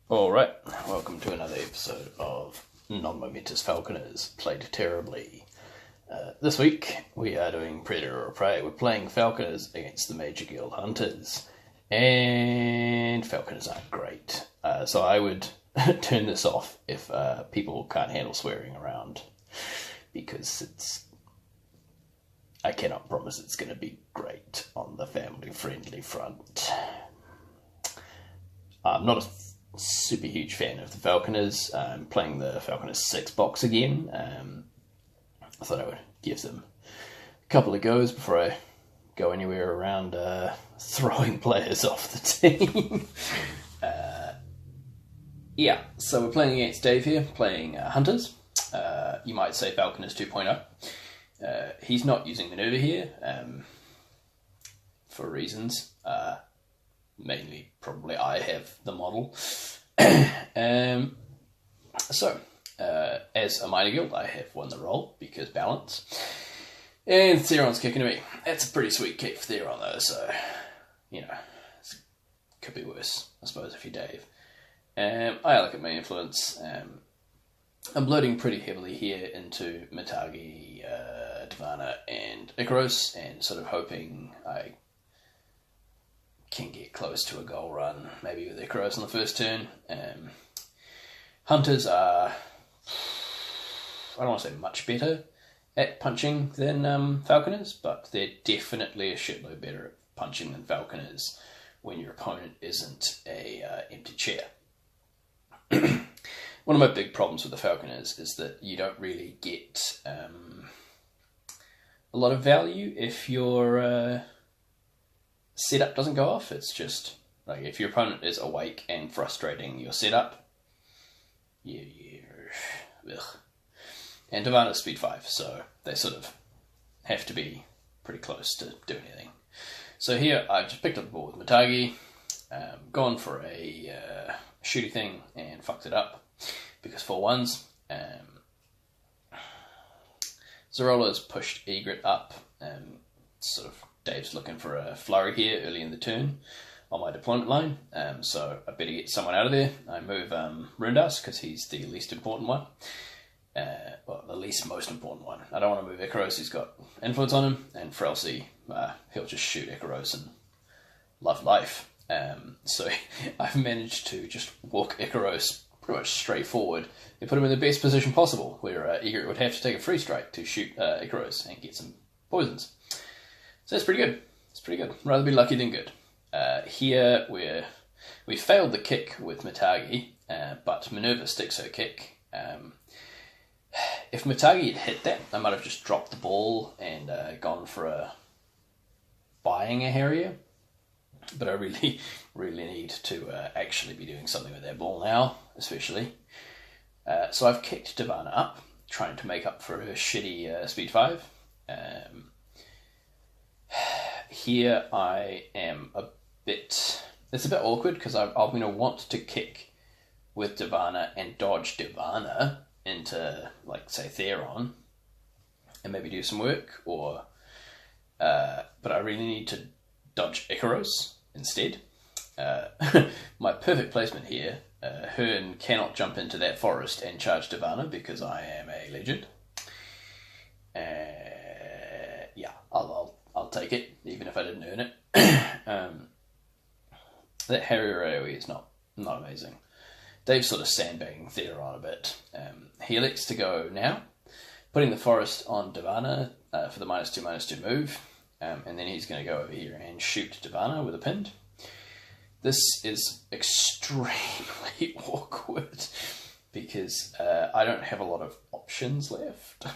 Alright, welcome to another episode of Non-Momentous Falconers Played Terribly. This week we are doing Predator or Prey. We're playing Falconers against the Major Guild Hunters, and Falconers aren't great. So I would turn this off if people can't handle swearing around, because I cannot promise it's going to be great on the family-friendly front. I'm not a super huge fan of the Falconers. I'm playing the Falconers 6 box again. I thought I would give them a couple of goes before I go anywhere around throwing players off the team. Yeah, so we're playing against Dave here, playing Hunters. You might say Falconers 2.0. He's not using Maneuver here for reasons. Mainly, probably I have the model. As a minor guild, I have won the role because balance. And Theron's kicking to me. That's a pretty sweet kick for Theron, though, so, you know, it could be worse, I suppose, if you're Dave. I look at my influence. I'm loading pretty heavily here into Mitagi, Divana, and Icaros, and sort of hoping I can get close to a goal run, maybe with Icaros on the first turn. Hunters are, I don't want to say much better at punching than Falconers, but they're definitely a shitload better at punching than Falconers when your opponent isn't a empty chair. One of my big problems with the Falconers is that you don't really get a lot of value if your setup doesn't go off. It's just like if your opponent is awake and frustrating your setup, ugh. And Divana's speed 5, so they sort of have to be pretty close to do anything. So here I've just picked up the ball with Mitagi, gone for a shooty thing and fucked it up because 4-1s. Zorola's pushed Egret up, sort of Dave's looking for a flurry here early in the turn on my deployment line, so I better get someone out of there. I move Rundas because he's the least important one. Well, the least most important one. I don't want to move Icaros, he's got influence on him, and Frelsey, he'll just shoot Icaros and love life. So I've managed to just walk Icaros pretty much straight forward and put him in the best position possible, where Egret would have to take a free strike to shoot Icaros and get some poisons. So that's pretty good. It's pretty good. Rather be lucky than good. Here we failed the kick with Mitagi, but Minerva sticks her kick. If Mitagi had hit that, I might have just dropped the ball and gone for buying a Harrier. But I really, really need to actually be doing something with that ball now, especially. So I've kicked Divana up, trying to make up for her shitty speed 5. Here I am it's a bit awkward because I'm going to want to kick with Divana and dodge Divana into, like, say, Theron and maybe do some work, or but I really need to dodge Icaros instead. My perfect placement here, Hearn cannot jump into that forest and charge Divana because I am a legend. Yeah, I'll take it, even if I didn't earn it. That Harrier AoE is not amazing. Dave's sort of sandbagging Theron a bit. He elects to go now, putting the forest on Divana for the -2/-2 move, and then he's going to go over here and shoot Divana with a pinned. This is extremely awkward because I don't have a lot of options left.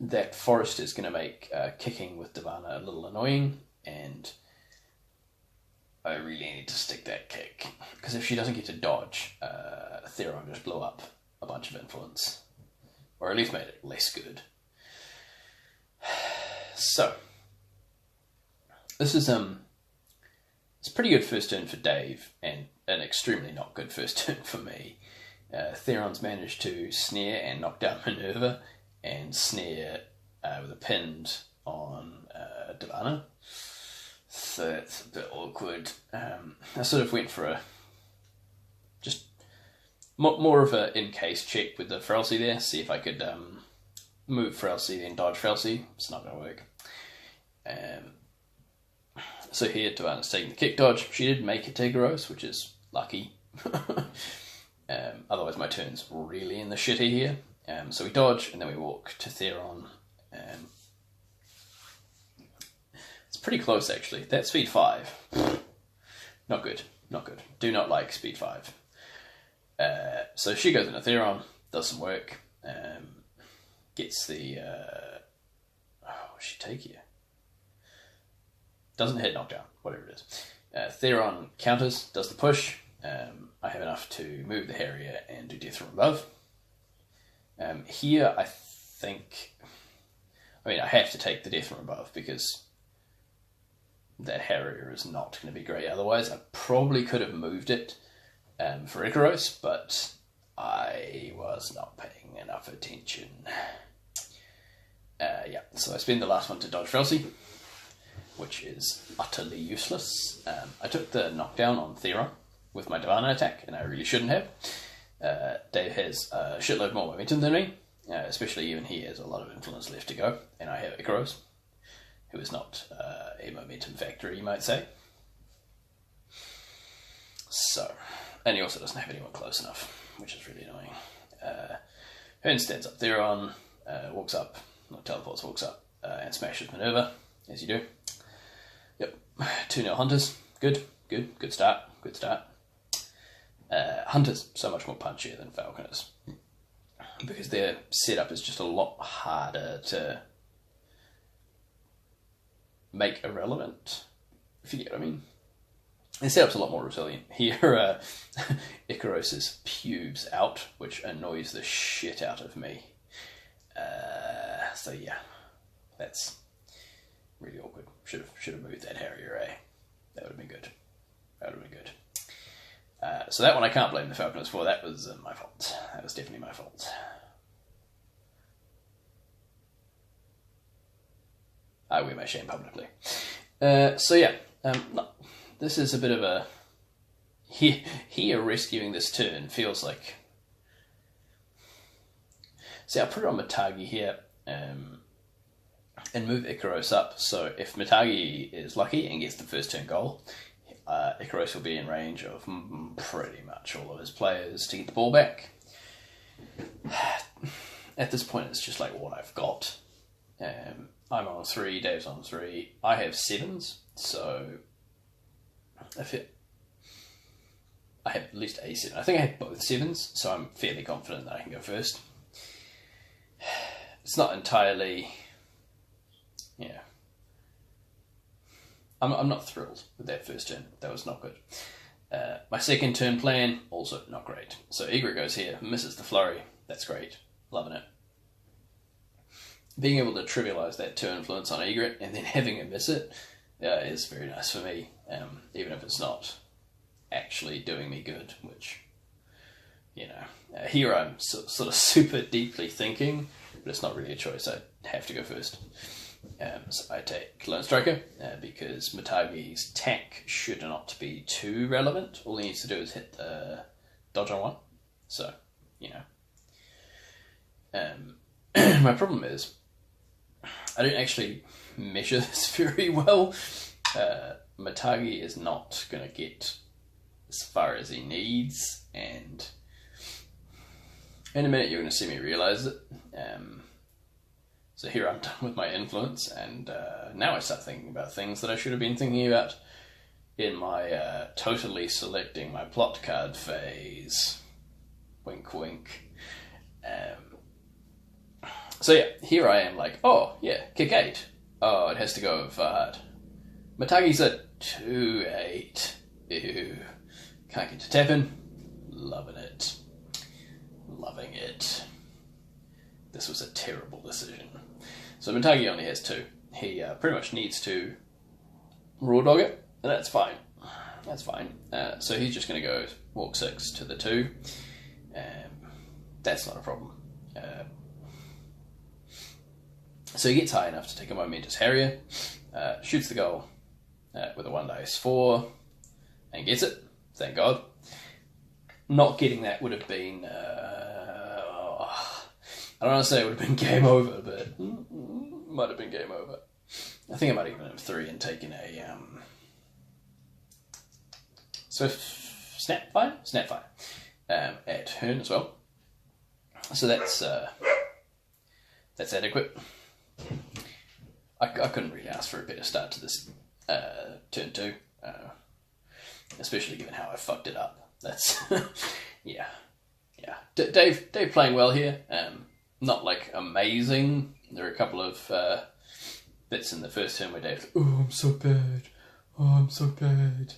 That forest is going to make kicking with Divana a little annoying, and I really need to stick that kick, because if she doesn't get to dodge, Theron just blew up a bunch of influence, or at least made it less good. So this is it's a pretty good first turn for Dave, and an extremely not good first turn for me. Theron's managed to snare and knock down Minerva, and snare with a pinned on Divana. So it's a bit awkward. I sort of went for a just more of a in-case check with the Frelsey there, see if I could move Frelsey then dodge Frelsey. It's not going to work. So here Tavanna's taking the kick dodge. She did make a Tigros, which is lucky. Otherwise my turn's really in the shitter here. So we dodge and then we walk to Theron. It's pretty close actually. That's speed 5. Not good. Not good. Do not like speed 5. So she goes into Theron. Does some work. Gets the... what does she take here? Doesn't hit knockdown. Whatever it is. Theron counters. Does the push. I have enough to move the Harrier and do death from above. Here I think... I mean, I have to take the death from above because that Harrier is not going to be great otherwise. I probably could have moved it for Icaros, but I was not paying enough attention. Yeah, so I spend the last one to dodge Frelsey, which is utterly useless. I took the knockdown on Theron with my Tavanna attack, and I really shouldn't have. Dave has a shitload more momentum than me, especially even he has a lot of influence left to go, and I have Icaros, who is not a momentum factory, you might say. So, and he also doesn't have anyone close enough, which is really annoying. Hearn stands up Theron, walks up, not teleports, walks up, and smashes Minerva, as you do. Yep, 2-0 Hunters, good start, good start. Hunters, so much more punchier than Falconers, because their setup is just a lot harder to make irrelevant, if you get what I mean. Their setup's a lot more resilient. Here, Icaros is pubes out, which annoys the shit out of me. So yeah, that's really awkward. Should have moved that Harrier, eh? That would have been good. That would have been good. So that one I can't blame the Falconers for. That was my fault. That was definitely my fault. I wear my shame publicly. So yeah, this is a bit of a... Here rescuing this turn feels like... See, I'll put it on Matagi here and move Icaros up. So if Matagi is lucky and gets the first turn goal, Icaros will be in range of pretty much all of his players to get the ball back. At this point, it's just like what I've got. I'm on 3, Dave's on 3. I have 7s, so I have at least a 7. I think I have both 7s, so I'm fairly confident that I can go first. It's not entirely... Yeah. I'm not thrilled with that first turn. That was not good. My second turn plan, also not great. So Egret goes here, misses the flurry. That's great. Loving it. Being able to trivialise that turn influence on Egret and then having him miss it is very nice for me, even if it's not actually doing me good, which, you know, here I'm sort of super deeply thinking, but it's not really a choice. I have to go first. So I take Lone Striker because Matagi's tank should not be too relevant. All he needs to do is hit the dodge on 1. So, you know. My problem is I don't actually measure this very well. Matagi is not going to get as far as he needs, and in a minute you're going to see me realise it. So here I'm done with my influence, and now I start thinking about things that I should have been thinking about in my totally selecting my plot card phase. Wink wink. So yeah, here I am like, oh yeah, kick 8. Oh, it has to go hard. Matagi's at 2-8. Ew. Can't get to tapping. Loving it. Loving it. This was a terrible decision. So Matagi only has 2. He pretty much needs to raw dog it, and that's fine. That's fine. So he's just going to go walk 6 to the 2. That's not a problem. So he gets high enough to take a Momentous Harrier, shoots the goal, with a 1 dice 4 and gets it. Thank God. Not getting that would have been... I don't want to say it would have been game over, but might have been game over. I think I might even have 3 and taken a Swift Snapfire at Hearn as well. So that's adequate. I couldn't really ask for a better start to this turn 2, especially given how I fucked it up. That's yeah. Dave playing well here. Not like amazing. There are a couple of bits in the first turn where Dave's like, "Oh, I'm so bad. Oh, I'm so bad."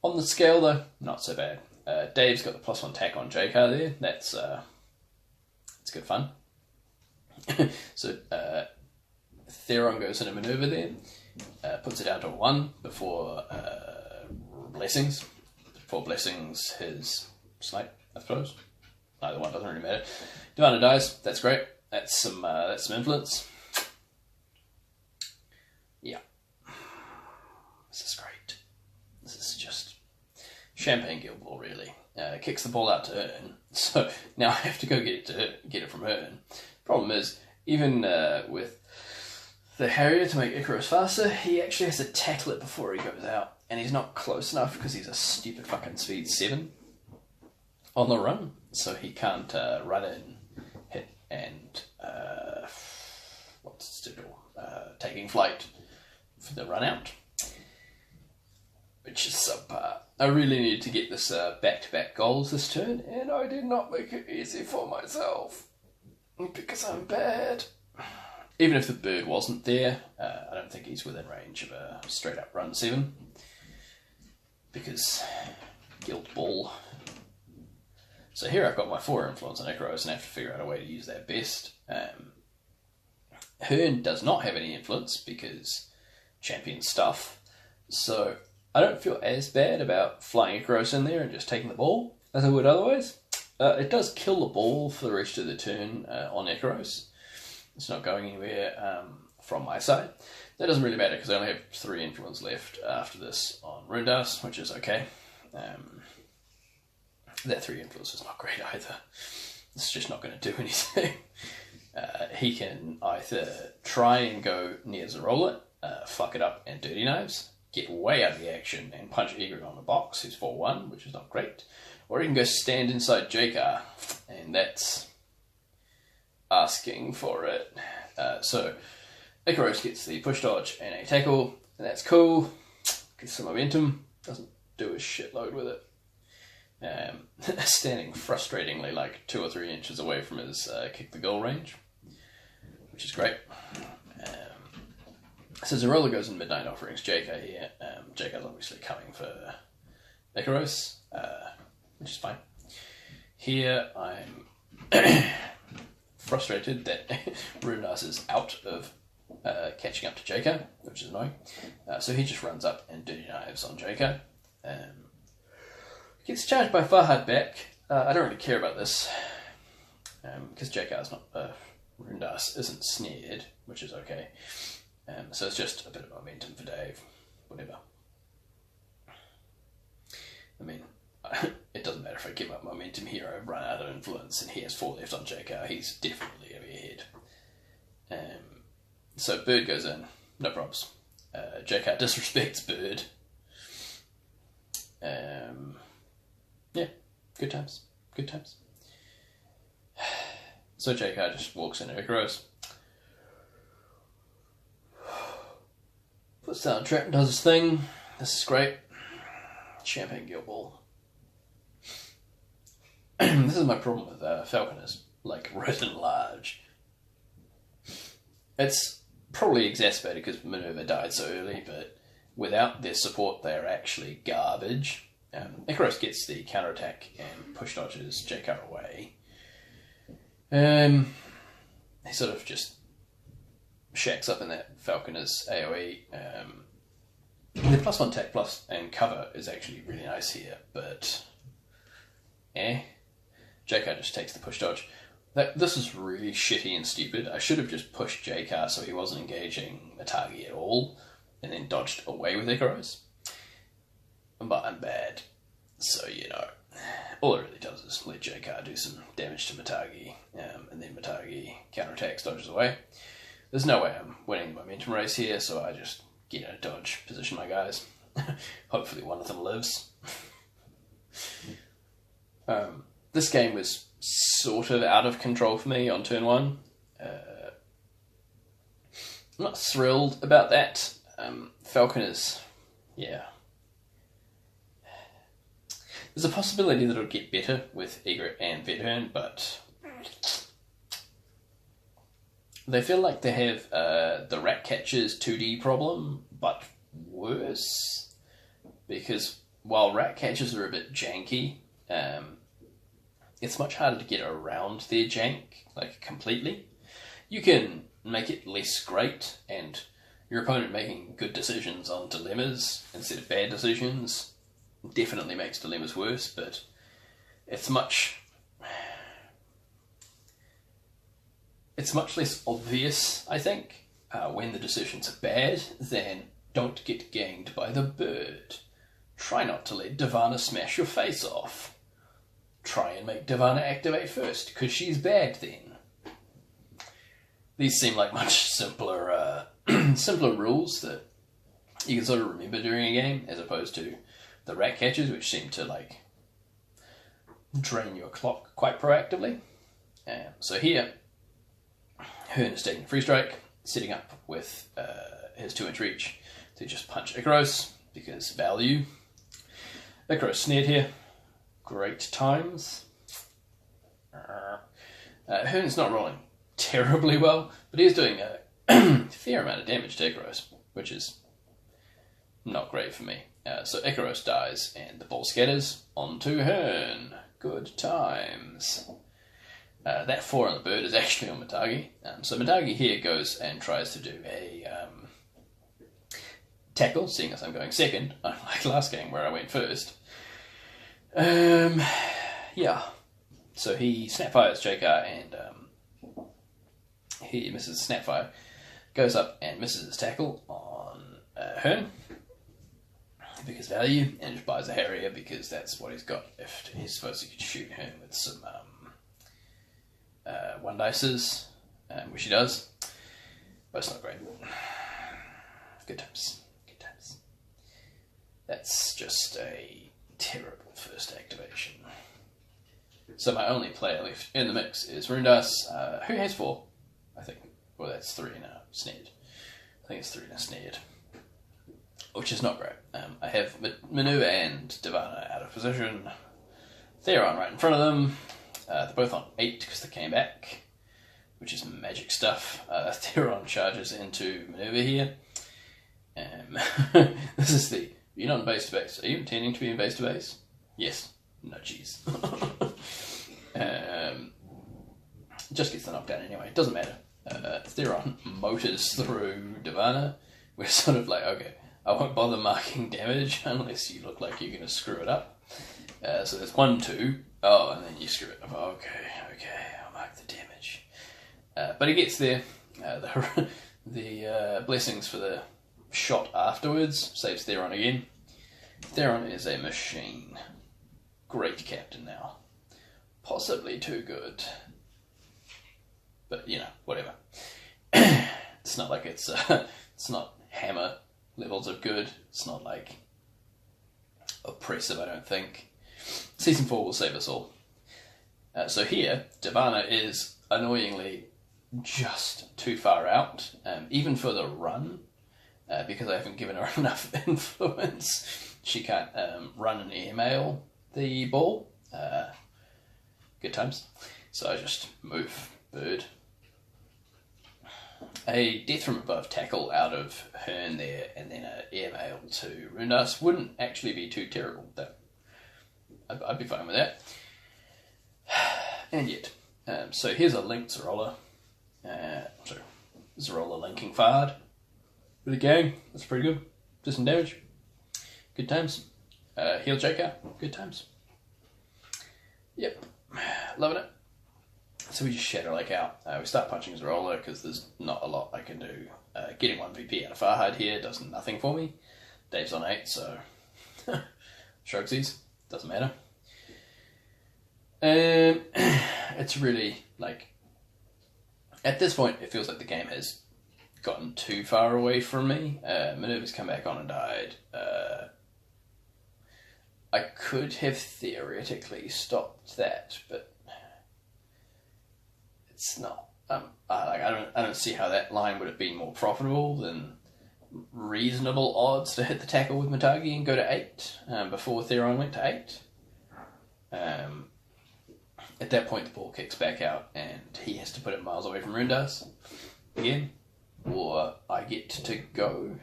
On the scale though, not so bad. Dave's got the +1 tack on JK there. That's good fun. So Theron goes in a maneuver there, puts it down to a 1 before blessings. Before blessings, his snipe, I suppose. Either one doesn't really matter. Diviner dies. That's great. That's some influence. Yeah, this is great. This is just champagne Guild Ball, really. Kicks the ball out to Hearn, so now I have to go get it from Hearn. Problem is, even with the Harrier to make Icarus faster, he actually has to tackle it before he goes out, and he's not close enough because he's a stupid fucking speed 7 on the run, so he can't run in, hit, and what's it still taking flight for the run out, which is subpar. I really needed to get this back-to-back goals this turn, and I did not make it easy for myself because I'm bad. Even if the bird wasn't there, I don't think he's within range of a straight-up run 7 because Guild Ball. So here I've got my 4 influence on Icarus and I have to figure out a way to use that best. Hearn does not have any influence because champion stuff, so I don't feel as bad about flying Icarus in there and just taking the ball as I would otherwise. It does kill the ball for the rest of the turn on Icarus. It's not going anywhere from my side. That doesn't really matter because I only have 3 influence left after this on Rundas, which is okay. That 3 influence is not great either. It's just not going to do anything. He can either try and go near Zerola, fuck it up and Dirty Knives, get way out of the action and punch Egret on the box, who's 4-1, which is not great. Or he can go stand inside JK, and that's asking for it. So Icarus gets the push dodge and a tackle, and that's cool. Gets some momentum, doesn't do a shitload with it. Standing frustratingly like 2 or 3 inches away from his kick the goal range, which is great. So Zerola goes in Midnight Offerings JK here. JK's obviously coming for Icarus, which is fine. Here I'm frustrated that Rundas is out of catching up to JK, which is annoying. So he just runs up and Dirty Knives on JK. Gets charged by Farhad back. I don't really care about this because JK is not Rundas isn't snared, which is okay. So it's just a bit of momentum for Dave. Whatever. I mean, it doesn't matter if I give up momentum here. I run out of influence, and he has 4 left on JK. He's definitely over your head. So Bird goes in, no problems. JK disrespects Bird. Yeah, good times. Good times. So JK just walks in and Icarus. Puts down a trap and does his thing. This is great. Champagne Guild Ball. This is my problem with Falconers, like written large. It's probably exacerbated because Minerva died so early, but without their support they're actually garbage. Icarus gets the counterattack and push dodges JK away. He sort of just shacks up in that Falconers AoE. The +1 tack plus and cover is actually really nice here, but JK just takes the push dodge. This is really shitty and stupid. I should have just pushed JK so he wasn't engaging the target at all, and then dodged away with Icaros. But I'm bad, so you know, all it really does is let JK do some damage to Matagi, and then Matagi counterattacks, dodges away. There's no way I'm winning the momentum race here, so I just get in a dodge, position my guys. Hopefully one of them lives. This game was sort of out of control for me on turn 1. I'm not thrilled about that. Falconers, yeah. There's a possibility that it'll get better with Egret and Vethern, but they feel like they have the Ratcatcher's 2D problem, but worse. Because while Ratcatchers are a bit janky, it's much harder to get around their jank, like, completely. You can make it less great, and your opponent making good decisions on dilemmas instead of bad decisions definitely makes dilemmas worse, but it's much less obvious, I think, when the decisions are bad than don't get ganged by the bird. Try not to let Divana smash your face off. Try and make Divana activate first, because she's bad then. These seem like much simpler simpler rules that you can sort of remember during a game, as opposed to the Ratcatchers, which seem to, like, drain your clock quite proactively. So here, Hearn is taking a free strike, setting up with his 2-inch reach to just punch Icaros, because value. Icaros snared here. Great times. Hearn's not rolling terribly well, but he's doing a fair amount of damage to Icaros, which is not great for me. So Icaros dies, and the ball scatters onto Hearn. Good times. That 4 on the bird is actually on Matagi. So Matagi here goes and tries to do a tackle, seeing as I'm going second, unlike last game where I went first. Yeah. So he snapfires JK, and he misses the snapfire, goes up and misses his tackle on Hearn, because value, and just buys a Harrier because that's what he's got. If he's supposed to shoot Hearn with some 1-dices, which he does, but it's not great. Good times. Good times. That's just a terrible first activation. So my only player left in the mix is Rundas, who has 4, I think. Well, that's 3 now, snared. I think it's 3 now, snared. Which is not great. I have Manu and Divana out of position. Theron right in front of them. They're both on 8 because they came back, which is magic stuff. Theron charges into maneuver here. This is the... You're not in base to base. Are you intending to be in base to base? Yes. No, jeez. Just gets the knockdown anyway. It doesn't matter. Theron motors through Divana. We're sort of like, okay, I won't bother marking damage unless you look like you're going to screw it up. So there's 1, 2. Oh, and then you screw it up. Okay, I'll mark the damage. But he gets there. The blessings for the shot afterwards saves Theron again. Theron is a machine. Great captain now. Possibly too good. But, you know, whatever. It's not like it's not Hammer levels of good. It's not like oppressive, I don't think. Season 4 will save us all. So here, Divana is annoyingly just too far out, even for the run, because I haven't given her enough influence. She can't run and airmail the ball. Good times. So I just move bird. A death from above tackle out of Hearn there, and then an airmail to Rundas wouldn't actually be too terrible, though. I'd be fine with that. And yet. So here's a linked Zerola. Zerola linking Fard with a gang. That's pretty good. Just some damage. Good times. Heal JK. Good times. Yep. Loving it. So we just shatter like out. We start punching Zerola because there's not a lot I can do. Getting 1 VP out of Farhad here does nothing for me. Dave's on 8, so shrugsies, doesn't matter. It's really like, at this point it feels like the game has gotten too far away from me. Minerva's come back on and died. I could have theoretically stopped that, but it's not. I don't see how that line would have been more profitable than reasonable odds to hit the tackle with Matagi and go to 8 before Theron went to 8. At that point, the ball kicks back out, and he has to put it miles away from Rundas again, or I get to go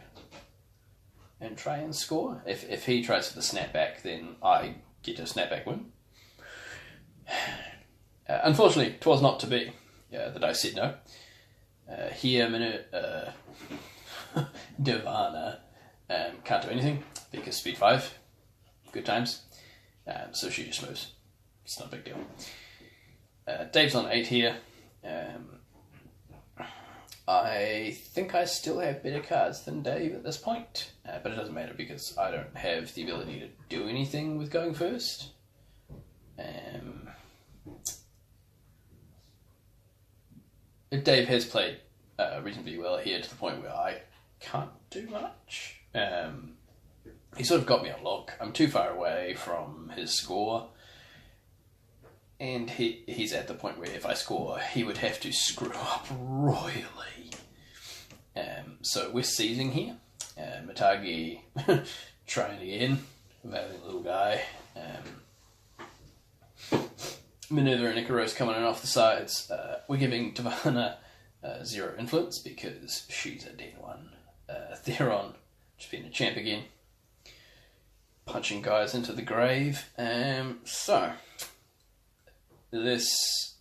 and try and score. If he tries for the snapback, then I get a snapback win. Unfortunately, 'twas not to be. The dice said no. Here, Divana can't do anything because speed 5. Good times. So she just moves. It's not a big deal. Dave's on 8 here. I think I still have better cards than Dave at this point, but it doesn't matter because I don't have the ability to do anything with going first. Dave has played reasonably well here to the point where I can't do much. He sort of got me on lock. I'm too far away from his score, and he's at the point where if I score, he would have to screw up royally. So we're seizing here. Matagi trying again, valiant little guy. Minerva and Ikaros coming in off the sides. We're giving Tivana 0 influence because she's a dead one. Theron just being a champ again. Punching guys into the grave. So, this...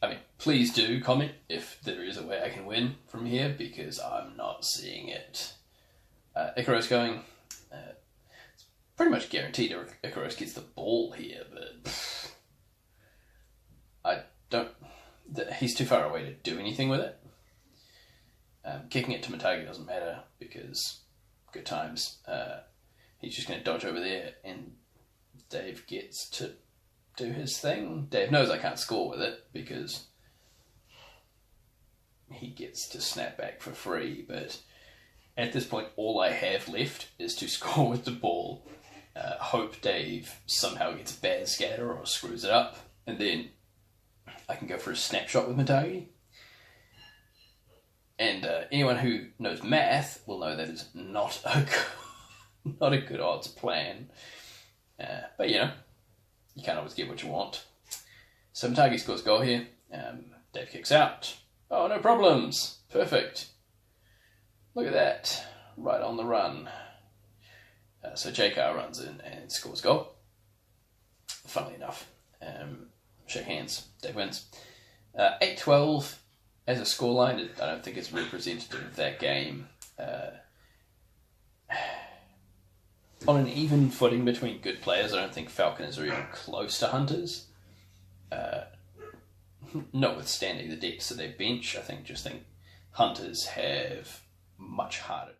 I mean, please do comment if there is a way I can win from here, because I'm not seeing it. Ikaros going. It's pretty much guaranteed Ikaros gets the ball here, but I don't... He's too far away to do anything with it. Kicking it to Matagi doesn't matter, because good times. He's just going to dodge over there, and Dave gets to do his thing. Dave knows I can't score with it, because he gets to snap back for free, but at this point all I have left is to score with the ball, hope Dave somehow gets a bad scatter or screws it up, and then I can go for a snapshot with Matagi. And anyone who knows math will know that is not a good odds plan. But you know, you can't always get what you want. So Matagi scores goal here. Dave kicks out. Oh, no problems. Perfect. Look at that. Right on the run. So JK runs in and scores goal. Funnily enough. Shake hands. Dave wins. 8-12 as a scoreline. I don't think it's representative of that game. On an even footing between good players, I don't think Falconers are even close to Hunters. Notwithstanding the depths of their bench, I think Hunters have much harder.